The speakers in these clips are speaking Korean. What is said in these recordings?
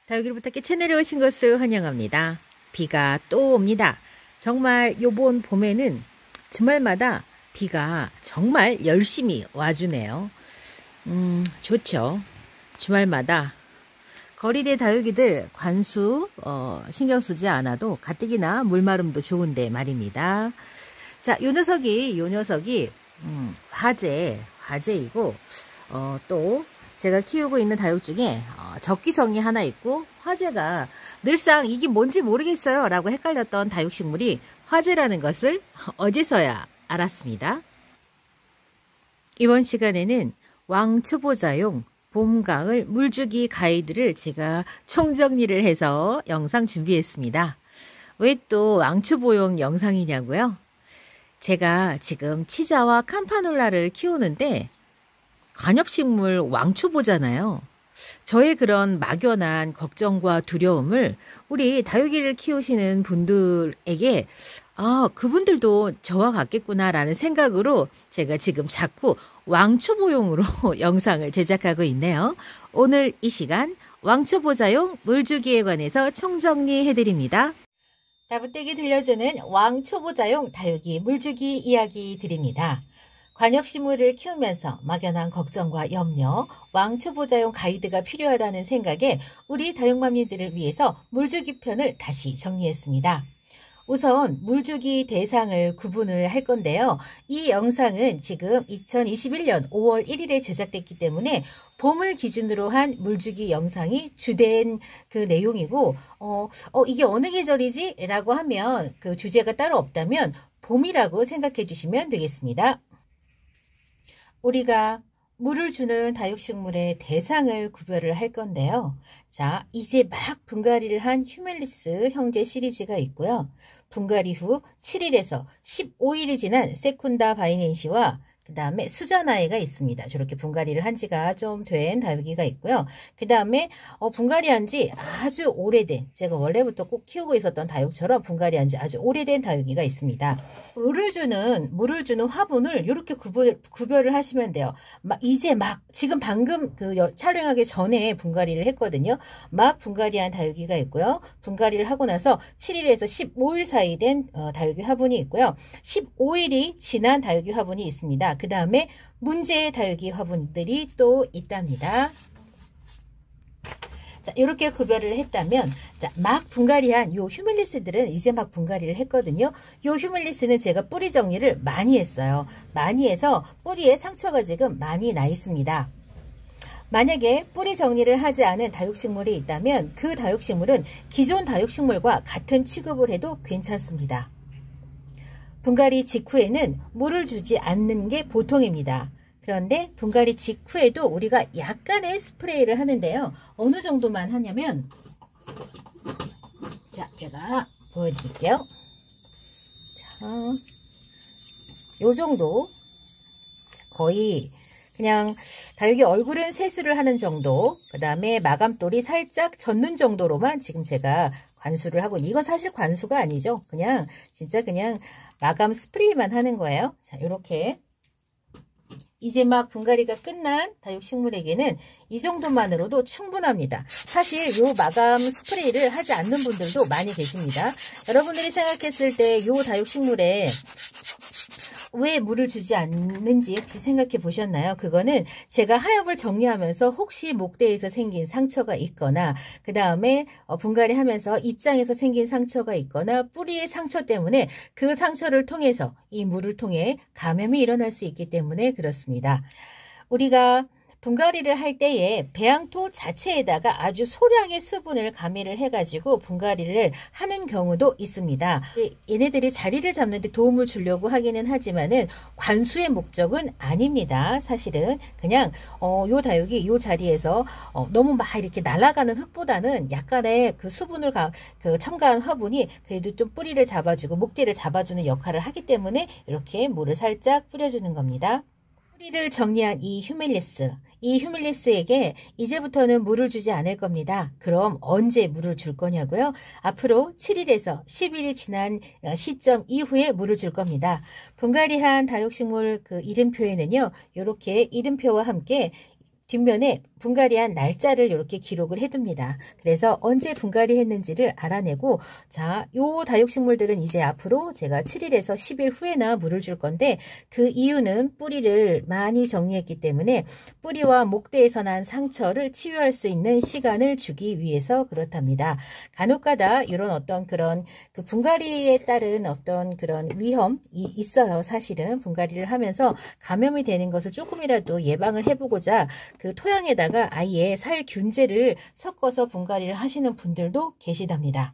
다육이를 부탁해 채널에 오신 것을 환영합니다. 비가 또 옵니다. 정말 요번 봄에는 주말마다 비가 정말 열심히 와주네요. 좋죠. 주말마다 거리대 다육이들 관수 신경 쓰지 않아도 가뜩이나 물마름도 좋은데 말입니다. 자, 요 녀석이 화재이고 또 제가 키우고 있는 다육 중에 적기성이 하나 있고 화재가 늘상 이게 뭔지 모르겠어요 라고 헷갈렸던 다육식물이 화재라는 것을 어제서야 알았습니다. 이번 시간에는 왕초보자용 봄, 가을 물주기 가이드를 제가 총정리를 해서 영상 준비했습니다. 왜 또 왕초보용 영상이냐고요? 제가 지금 치자와 캄파놀라를 키우는데 관엽식물 왕초보잖아요. 저의 그런 막연한 걱정과 두려움을 우리 다육이를 키우시는 분들에게 그분들도 저와 같겠구나라는 생각으로 제가 지금 자꾸 왕초보용으로 영상을 제작하고 있네요. 오늘 이 시간 왕초보자용 물주기에 관해서 총정리해드립니다. 다부떼기 들려주는 왕초보자용 다육이 물주기 이야기 드립니다. 관엽식물을 키우면서 막연한 걱정과 염려, 왕초보자용 가이드가 필요하다는 생각에 우리 다육맘님들을 위해서 물주기 편을 다시 정리했습니다. 우선 물주기 대상을 구분을 할 건데요. 이 영상은 지금 2021년 5월 1일에 제작됐기 때문에 봄을 기준으로 한 물주기 영상이 주된 그 내용이고 이게 어느 계절이지? 라고 하면 그 주제가 따로 없다면 봄이라고 생각해 주시면 되겠습니다. 우리가 물을 주는 다육식물의 대상을 구별을 할 건데요. 자, 이제 막 분갈이를 한 휴멜리스 형제 시리즈가 있고요. 분갈이 후 7일에서 15일이 지난 세쿤다 바이넨시와 그 다음에 수자나이가 있습니다. 저렇게 분갈이를 한 지가 좀 된 다육이가 있고요. 그 다음에 분갈이 한 지 아주 오래된, 제가 원래부터 꼭 키우고 있었던 다육처럼 분갈이 한 지 아주 오래된 다육이가 있습니다. 물을 주는 화분을 이렇게 구별을 하시면 돼요. 지금 방금 촬영하기 전에 분갈이를 했거든요. 막 분갈이한 다육이가 있고요. 분갈이를 하고 나서 7일에서 15일 사이 된 다육이 화분이 있고요. 15일이 지난 다육이 화분이 있습니다. 그 다음에 문제의 다육이 화분들이 또 있답니다. 자, 이렇게 구별을 했다면, 자, 막 분갈이한 요 휴밀리스들은 이제 막 분갈이를 했거든요. 요 휴밀리스는 제가 뿌리 정리를 많이 했어요. 많이 해서 뿌리에 상처가 지금 많이 나 있습니다. 만약에 뿌리 정리를 하지 않은 다육식물이 있다면 그 다육식물은 기존 다육식물과 같은 취급을 해도 괜찮습니다. 분갈이 직후에는 물을 주지 않는 게 보통입니다. 그런데 분갈이 직후에도 우리가 약간의 스프레이를 하는데요. 어느 정도만 하냐면, 자, 제가 보여드릴게요. 자, 요 정도. 거의 그냥 다육이 얼굴은 세수를 하는 정도, 그 다음에 마감돌이 살짝 젖는 정도로만 지금 제가 관수를 하고, 이건 사실 관수가 아니죠. 진짜 그냥 마감 스프레이만 하는 거예요. 자, 요렇게. 이제 막 분갈이가 끝난 다육식물에게는 이 정도만으로도 충분합니다. 사실 요 마감 스프레이를 하지 않는 분들도 많이 계십니다. 여러분들이 생각했을 때 요 다육식물에 왜 물을 주지 않는지 혹시 생각해 보셨나요? 그거는 제가 하엽을 정리하면서 혹시 목대에서 생긴 상처가 있거나, 그 다음에 분갈이 하면서 입장에서 생긴 상처가 있거나, 뿌리의 상처 때문에 그 상처를 통해서 이 물을 통해 감염이 일어날 수 있기 때문에 그렇습니다. 우리가 분갈이를 할 때에 배양토 자체에다가 아주 소량의 수분을 가미를 해가지고 분갈이를 하는 경우도 있습니다. 얘네들이 자리를 잡는 데 도움을 주려고 하기는 하지만은 관수의 목적은 아닙니다. 사실은 그냥 요 다육이 요 자리에서 너무 막 이렇게 날아가는 흙보다는 약간의 그 수분을 첨가한 화분이 그래도 좀 뿌리를 잡아주고 목대를 잡아주는 역할을 하기 때문에 이렇게 물을 살짝 뿌려주는 겁니다. 뿌리를 정리한 이 휴밀리스에게 이제부터는 물을 주지 않을 겁니다. 그럼 언제 물을 줄 거냐고요? 앞으로 7일에서 10일이 지난 시점 이후에 물을 줄 겁니다. 분갈이한 다육식물 그 이름표에는요, 이렇게 이름표와 함께 뒷면에 분갈이한 날짜를 이렇게 기록을 해둡니다. 그래서 언제 분갈이 했는지를 알아내고, 자, 요 다육식물들은 이제 앞으로 제가 7일에서 10일 후에나 물을 줄 건데, 그 이유는 뿌리를 많이 정리했기 때문에 뿌리와 목대에서 난 상처를 치유할 수 있는 시간을 주기 위해서 그렇답니다. 간혹가다 이런 어떤 그런 그 분갈이에 따른 어떤 그런 위험이 있어요. 사실은 분갈이를 하면서 감염이 되는 것을 조금이라도 예방을 해보고자 그 토양에다가 아예 살균제를 섞어서 분갈이를 하시는 분들도 계시답니다.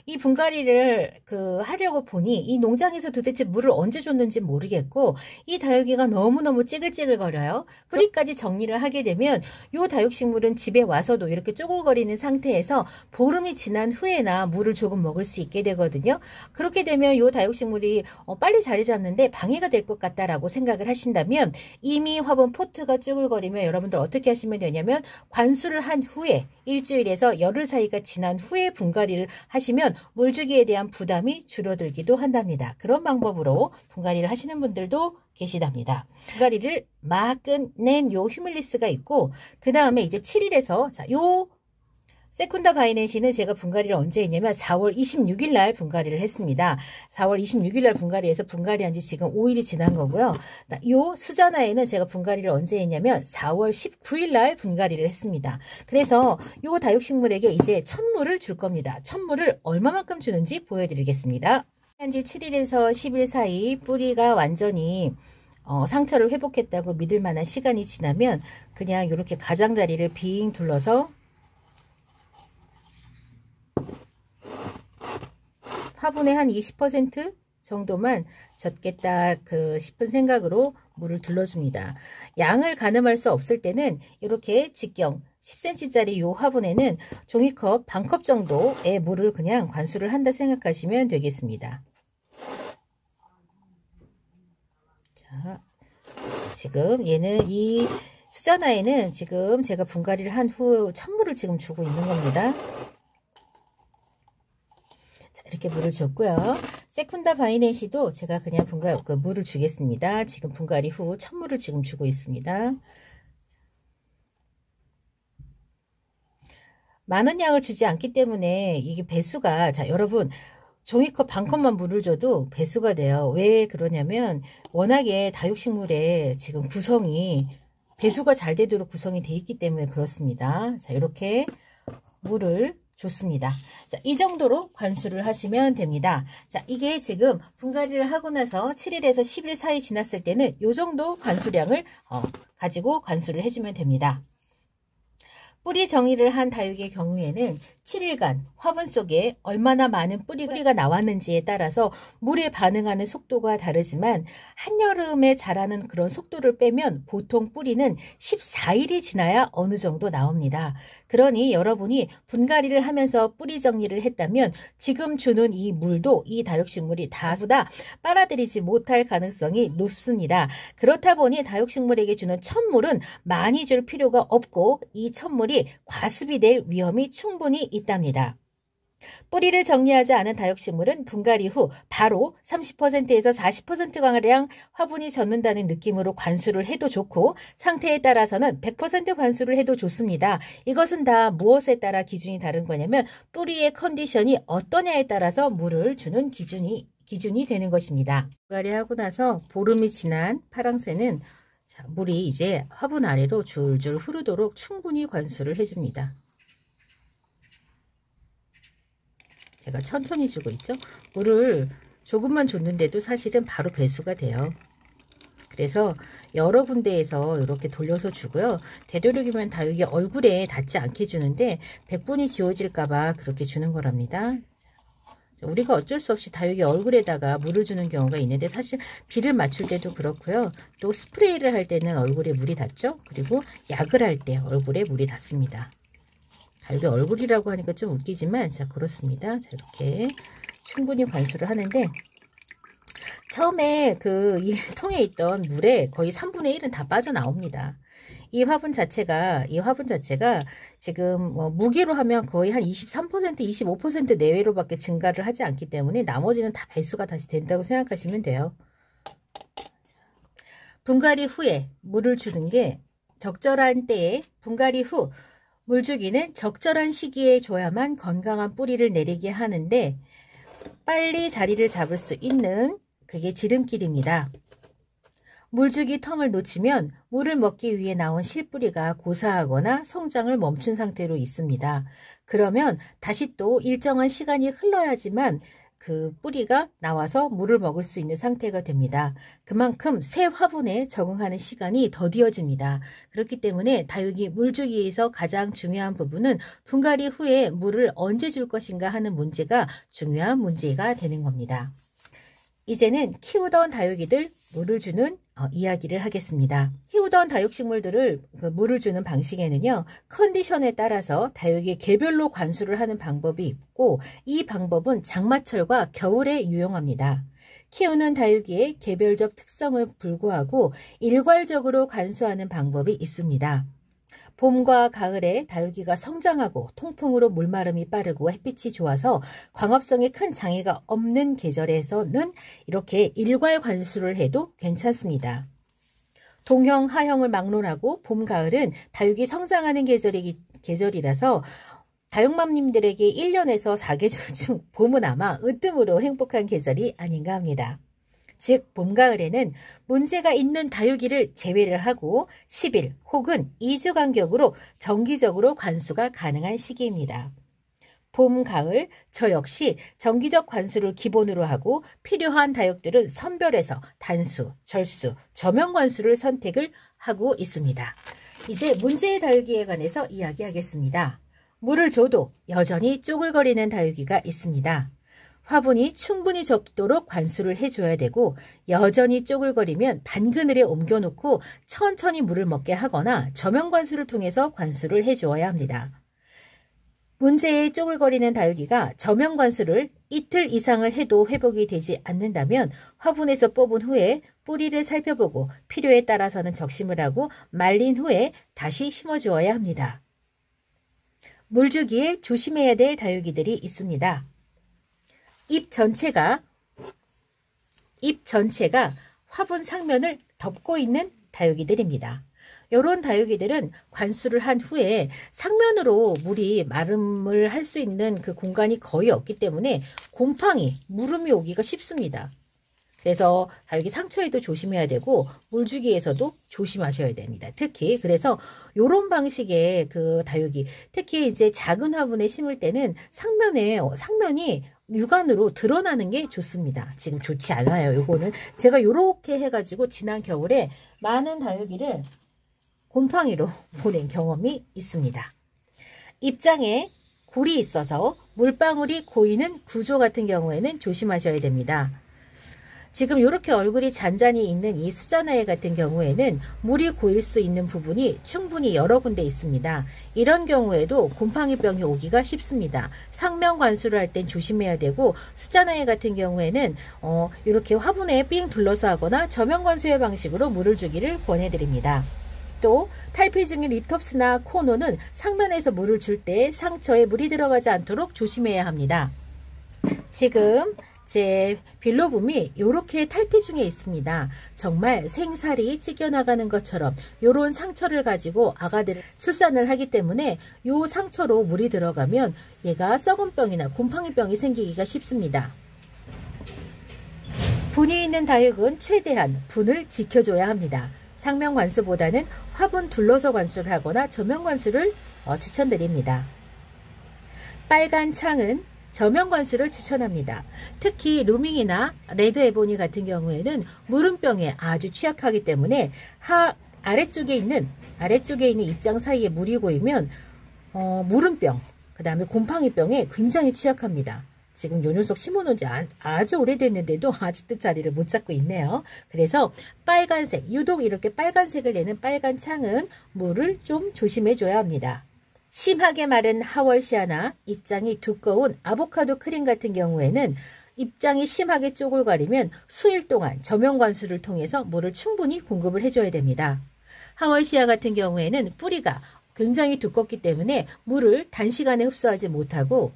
이 분갈이를 하려고 보니 이 농장에서 도대체 물을 언제 줬는지 모르겠고, 이 다육이가 너무너무 찌글찌글거려요. 뿌리까지 정리를 하게 되면 이 다육식물은 집에 와서도 이렇게 쪼글거리는 상태에서 보름이 지난 후에나 물을 조금 먹을 수 있게 되거든요. 그렇게 되면 이 다육식물이 빨리 자리 잡는데 방해가 될 것 같다라고 생각을 하신다면, 이미 화분 포트가 쭈글거리면 여러분들 어떻게 하시면 되냐면, 관수를 한 후에 일주일에서 열흘 사이가 지난 후에 분갈이를 하시면 물주기에 대한 부담이 줄어들기도 한답니다. 그런 방법으로 분갈이를 하시는 분들도 계시답니다. 분갈이를 막 끝낸 요 휴밀리스가 있고, 그 다음에 이제 7일에서 요 세쿤다 바이넨시는 제가 분갈이를 언제 했냐면 4월 26일 날 분갈이를 했습니다. 4월 26일 날 분갈이해서 분갈이한 지 지금 5일이 지난 거고요. 요 수자나에는 제가 분갈이를 언제 했냐면 4월 19일 날 분갈이를 했습니다. 그래서 요 다육식물에게 이제 첫물을 줄 겁니다. 첫물을 얼마만큼 주는지 보여드리겠습니다. 한지 7일에서 10일 사이 뿌리가 완전히 상처를 회복했다고 믿을 만한 시간이 지나면 그냥 이렇게 가장자리를 빙 둘러서 화분의 한 20% 정도만 젖겠다 싶은 생각으로 물을 둘러줍니다. 양을 가늠할 수 없을 때는 이렇게 직경 10cm짜리 요 화분에는 종이컵 반컵 정도의 물을 그냥 관수를 한다 생각하시면 되겠습니다. 자, 지금 얘는 이 수자나에는 지금 제가 분갈이를 한 후 첫물을 지금 주고 있는 겁니다. 이렇게 물을 줬고요. 세쿤다 바이넨시도 제가 그냥 물을 주겠습니다. 지금 분갈이 후 첫물을 지금 주고 있습니다. 많은 양을 주지 않기 때문에 이게 배수가, 자, 여러분, 종이컵 반컵만 물을 줘도 배수가 돼요. 왜 그러냐면 워낙에 다육식물의 지금 구성이 배수가 잘 되도록 구성이 돼 있기 때문에 그렇습니다. 자, 이렇게 물을 좋습니다. 자, 이 정도로 관수를 하시면 됩니다. 자, 이게 지금 분갈이를 하고 나서 7일에서 10일 사이 지났을 때는 이 정도 관수량을 가지고 관수를 해주면 됩니다. 뿌리 정리를 한 다육의 경우에는 7일간 화분 속에 얼마나 많은 뿌리가 나왔는지에 따라서 물에 반응하는 속도가 다르지만 한여름에 자라는 그런 속도를 빼면 보통 뿌리는 14일이 지나야 어느 정도 나옵니다. 그러니 여러분이 분갈이를 하면서 뿌리 정리를 했다면 지금 주는 이 물도 이 다육식물이 다수다 빨아들이지 못할 가능성이 높습니다. 그렇다 보니 다육식물에게 주는 첫물은 많이 줄 필요가 없고 이 첫물이 과습이 될 위험이 충분히 있답니다. 뿌리를 정리하지 않은 다육식물은 분갈이 후 바로 30%에서 40%가량 화분이 젖는다는 느낌으로 관수를 해도 좋고, 상태에 따라서는 100% 관수를 해도 좋습니다. 이것은 다 무엇에 따라 기준이 다른 거냐면 뿌리의 컨디션이 어떠냐에 따라서 물을 주는 기준이 되는 것입니다. 분갈이 하고 나서 보름이 지난 파랑새는 자, 물이 이제 화분 아래로 줄줄 흐르도록 충분히 관수를 해줍니다. 제가 천천히 주고 있죠. 물을 조금만 줬는데도 사실은 바로 배수가 돼요. 그래서 여러 군데에서 이렇게 돌려서 주고요. 되도록이면 다육이 얼굴에 닿지 않게 주는데 백분이 지워질까봐 그렇게 주는 거랍니다. 우리가 어쩔 수 없이 다육이 얼굴에다가 물을 주는 경우가 있는데, 사실 비를 맞출 때도 그렇고요. 또 스프레이를 할 때는 얼굴에 물이 닿죠. 그리고 약을 할 때 얼굴에 물이 닿습니다. 다육이 얼굴이라고 하니까 좀 웃기지만 자, 그렇습니다. 자, 이렇게 충분히 관수를 하는데, 처음에 이 통에 있던 물에 거의 3분의 1은 다 빠져나옵니다. 이 화분 자체가 지금 무게로 하면 거의 한 23%, 25% 내외로밖에 증가를 하지 않기 때문에 나머지는 다 배수가 다시 된다고 생각하시면 돼요. 분갈이 후에 물을 주는 게, 적절한 때에 분갈이 후 물주기는 적절한 시기에 줘야만 건강한 뿌리를 내리게 하는데 빨리 자리를 잡을 수 있는 그게 지름길입니다. 물주기 텀을 놓치면 물을 먹기 위해 나온 실뿌리가 고사하거나 성장을 멈춘 상태로 있습니다. 그러면 다시 또 일정한 시간이 흘러야지만 그 뿌리가 나와서 물을 먹을 수 있는 상태가 됩니다. 그만큼 새 화분에 적응하는 시간이 더디어집니다. 그렇기 때문에 다육이 물주기에서 가장 중요한 부분은 분갈이 후에 물을 언제 줄 것인가 하는 문제가 중요한 문제가 되는 겁니다. 이제는 키우던 다육이들 물을 주는 이야기를 하겠습니다. 키우던 다육식물들을 물을 주는 방식에는요, 컨디션에 따라서 다육이 개별로 관수를 하는 방법이 있고, 이 방법은 장마철과 겨울에 유용합니다. 키우는 다육이의 개별적 특성을 불구하고 일괄적으로 관수하는 방법이 있습니다. 봄과 가을에 다육이가 성장하고 통풍으로 물마름이 빠르고 햇빛이 좋아서 광합성에 큰 장애가 없는 계절에서는 이렇게 일괄 관수를 해도 괜찮습니다. 동형, 하형을 막론하고 봄, 가을은 다육이 성장하는 계절이라서 다육맘님들에게 1년에서 4계절 중 봄은 아마 으뜸으로 행복한 계절이 아닌가 합니다. 즉 봄, 가을에는 문제가 있는 다육이를 제외를 하고 10일 혹은 2주 간격으로 정기적으로 관수가 가능한 시기입니다. 봄, 가을 저 역시 정기적 관수를 기본으로 하고 필요한 다육들은 선별해서 단수, 절수, 저명 관수를 선택을 하고 있습니다. 이제 문제의 다육이에 관해서 이야기하겠습니다. 물을 줘도 여전히 쪼글거리는 다육이가 있습니다. 화분이 충분히 적도록 관수를 해줘야 되고 여전히 쪼글거리면 반그늘에 옮겨놓고 천천히 물을 먹게 하거나 저명 관수를 통해서 관수를 해주어야 합니다. 문제의 쪼글거리는 다육이가 저명 관수를 이틀 이상을 해도 회복이 되지 않는다면 화분에서 뽑은 후에 뿌리를 살펴보고 필요에 따라서는 적심을 하고 말린 후에 다시 심어주어야 합니다. 물주기에 조심해야 될 다육이들이 있습니다. 잎 전체가 화분 상면을 덮고 있는 다육이들입니다. 이런 다육이들은 관수를 한 후에 상면으로 물이 마름을 할 수 있는 그 공간이 거의 없기 때문에 곰팡이, 무름이 오기가 쉽습니다. 그래서 다육이 상처에도 조심해야 되고 물주기에서도 조심하셔야 됩니다. 특히 그래서 이런 방식의 그 다육이, 특히 이제 작은 화분에 심을 때는 상면이 육안으로 드러나는 게 좋습니다. 지금 좋지 않아요. 요거는 제가 요렇게 해가지고 지난 겨울에 많은 다육이를 곰팡이로 보낸 경험이 있습니다. 입장에 골이 있어서 물방울이 고이는 구조 같은 경우에는 조심하셔야 됩니다. 지금 이렇게 얼굴이 잔잔히 있는 이 수자나에 같은 경우에는 물이 고일 수 있는 부분이 충분히 여러 군데 있습니다. 이런 경우에도 곰팡이병이 오기가 쉽습니다. 상면 관수를 할 땐 조심해야 되고, 수자나에 같은 경우에는 이렇게 화분에 삥 둘러서 하거나 저면 관수의 방식으로 물을 주기를 권해드립니다. 또 탈피 중인 립톱스나 코노는 상면에서 물을 줄 때 상처에 물이 들어가지 않도록 조심해야 합니다. 지금 제 빌로붐이 이렇게 탈피 중에 있습니다. 정말 생살이 찢겨나가는 것처럼 이런 상처를 가지고 아가들을 출산을 하기 때문에 이 상처로 물이 들어가면 얘가 썩은병이나 곰팡이병이 생기기가 쉽습니다. 분이 있는 다육은 최대한 분을 지켜줘야 합니다. 상면 관수보다는 화분 둘러서 관수를 하거나 저면 관수를 추천드립니다. 빨간 창은 저면 관수를 추천합니다. 특히 루밍이나 레드 에보니 같은 경우에는 무름병에 아주 취약하기 때문에 아래쪽에 있는 입장 사이에 물이 고이면 무름병, 그 다음에 곰팡이병에 굉장히 취약합니다. 지금 요 녀석 심어놓은 지 아주 오래됐는데도 아직도 자리를 못 잡고 있네요. 그래서 빨간색, 유독 이렇게 빨간색을 내는 빨간 창은 물을 좀 조심해줘야 합니다. 심하게 마른 하월시아나 입장이 두꺼운 아보카도 크림 같은 경우에는 입장이 심하게 쪼글거리면 수일 동안 저면 관수를 통해서 물을 충분히 공급을 해줘야 됩니다. 하월시아 같은 경우에는 뿌리가 굉장히 두껍기 때문에 물을 단시간에 흡수하지 못하고,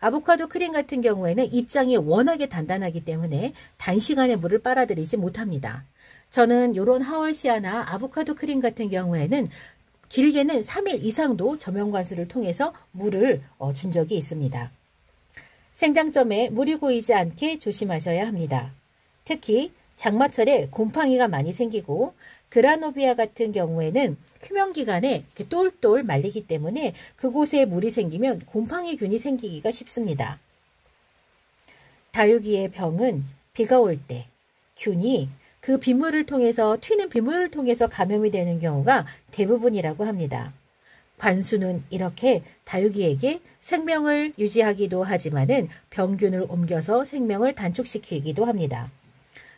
아보카도 크림 같은 경우에는 입장이 워낙에 단단하기 때문에 단시간에 물을 빨아들이지 못합니다. 저는 요런 하월시아나 아보카도 크림 같은 경우에는 길게는 3일 이상도 저면관수를 통해서 물을 준 적이 있습니다. 생장점에 물이 고이지 않게 조심하셔야 합니다. 특히 장마철에 곰팡이가 많이 생기고 그라노비아 같은 경우에는 휴면기간에 똘똘 말리기 때문에 그곳에 물이 생기면 곰팡이균이 생기기가 쉽습니다. 다육이의 병은 비가 올 때 균이 그 빗물을 통해서 튀는 빗물을 통해서 감염이 되는 경우가 대부분이라고 합니다. 관수는 이렇게 다육이에게 생명을 유지하기도 하지만은 병균을 옮겨서 생명을 단축시키기도 합니다.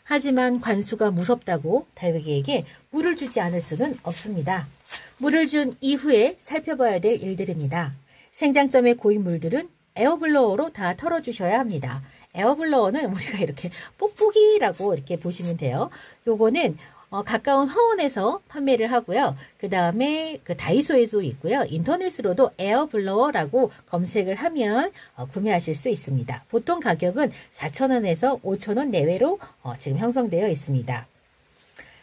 하지만 관수가 무섭다고 다육이에게 물을 주지 않을 수는 없습니다. 물을 준 이후에 살펴봐야 될 일들입니다. 생장점에 고인 물들은 에어블로어로 다 털어주셔야 합니다. 에어블로어는 우리가 이렇게 뽁뽁이라고 이렇게 보시면 돼요. 요거는 가까운 화원에서 판매를 하고요. 그 다음에 그 다이소에도 있고요. 인터넷으로도 에어블로어라고 검색을 하면 구매하실 수 있습니다. 보통 가격은 4,000원에서 5,000원 내외로 지금 형성되어 있습니다.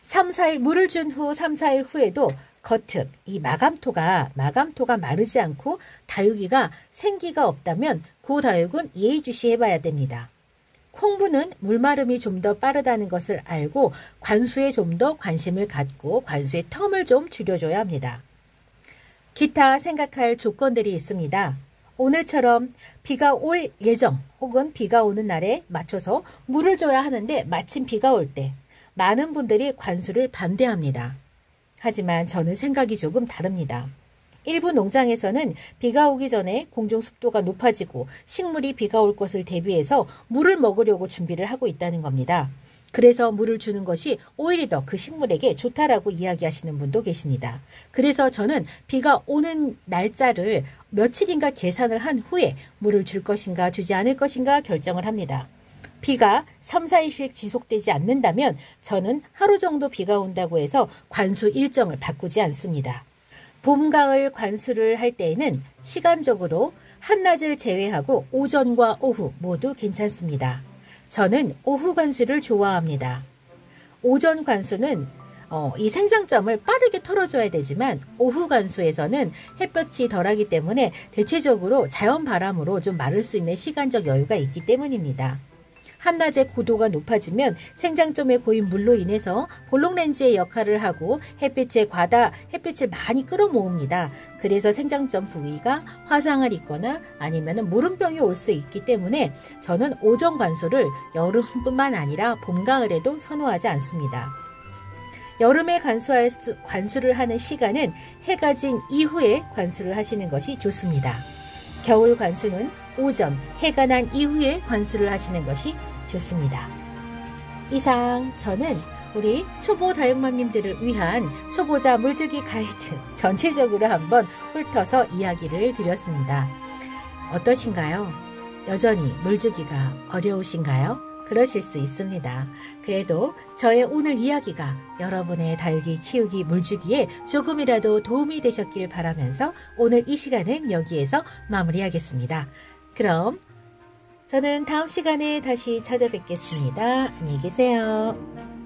3, 4일 물을 준 후 3, 4일 후에도 겉흙, 이 마감토가 마르지 않고 다육이가 생기가 없다면 그 다육은 예의주시해봐야 됩니다. 콩부는 물마름이 좀 더 빠르다는 것을 알고 관수에 좀 더 관심을 갖고 관수의 텀을 좀 줄여줘야 합니다. 기타 생각할 조건들이 있습니다. 오늘처럼 비가 올 예정 혹은 비가 오는 날에 맞춰서 물을 줘야 하는데 마침 비가 올 때 많은 분들이 관수를 반대합니다. 하지만 저는 생각이 조금 다릅니다. 일부 농장에서는 비가 오기 전에 공중 습도가 높아지고 식물이 비가 올 것을 대비해서 물을 먹으려고 준비를 하고 있다는 겁니다. 그래서 물을 주는 것이 오히려 더 그 식물에게 좋다라고 이야기하시는 분도 계십니다. 그래서 저는 비가 오는 날짜를 며칠인가 계산을 한 후에 물을 줄 것인가 주지 않을 것인가 결정을 합니다. 비가 3, 4일씩 지속되지 않는다면 저는 하루 정도 비가 온다고 해서 관수 일정을 바꾸지 않습니다. 봄, 가을 관수를 할 때에는 시간적으로 한낮을 제외하고 오전과 오후 모두 괜찮습니다. 저는 오후 관수를 좋아합니다. 오전 관수는 이 생장점을 빠르게 털어줘야 되지만 오후 관수에서는 햇볕이 덜하기 때문에 대체적으로 자연 바람으로 좀 마를 수 있는 시간적 여유가 있기 때문입니다. 한낮의 고도가 높아지면 생장점에 고인 물로 인해서 볼록렌즈의 역할을 하고 햇빛을 많이 끌어모읍니다. 그래서 생장점 부위가 화상을 입거나 아니면 모름병이 올 수 있기 때문에 저는 오전 관수를 여름뿐만 아니라 봄, 가을에도 선호하지 않습니다. 여름에 관수를 하는 시간은 해가 진 이후에 관수를 하시는 것이 좋습니다. 겨울 관수는 오전, 해가 난 이후에 관수를 하시는 것이 좋습니다. 이상 저는 우리 초보 다육맘님들을 위한 초보자 물주기 가이드 전체적으로 한번 훑어서 이야기를 드렸습니다. 어떠신가요? 여전히 물주기가 어려우신가요? 그러실 수 있습니다. 그래도 저의 오늘 이야기가 여러분의 다육이 키우기 물주기에 조금이라도 도움이 되셨길 바라면서 오늘 이 시간은 여기에서 마무리하겠습니다. 그럼 저는 다음 시간에 다시 찾아뵙겠습니다. 안녕히 계세요.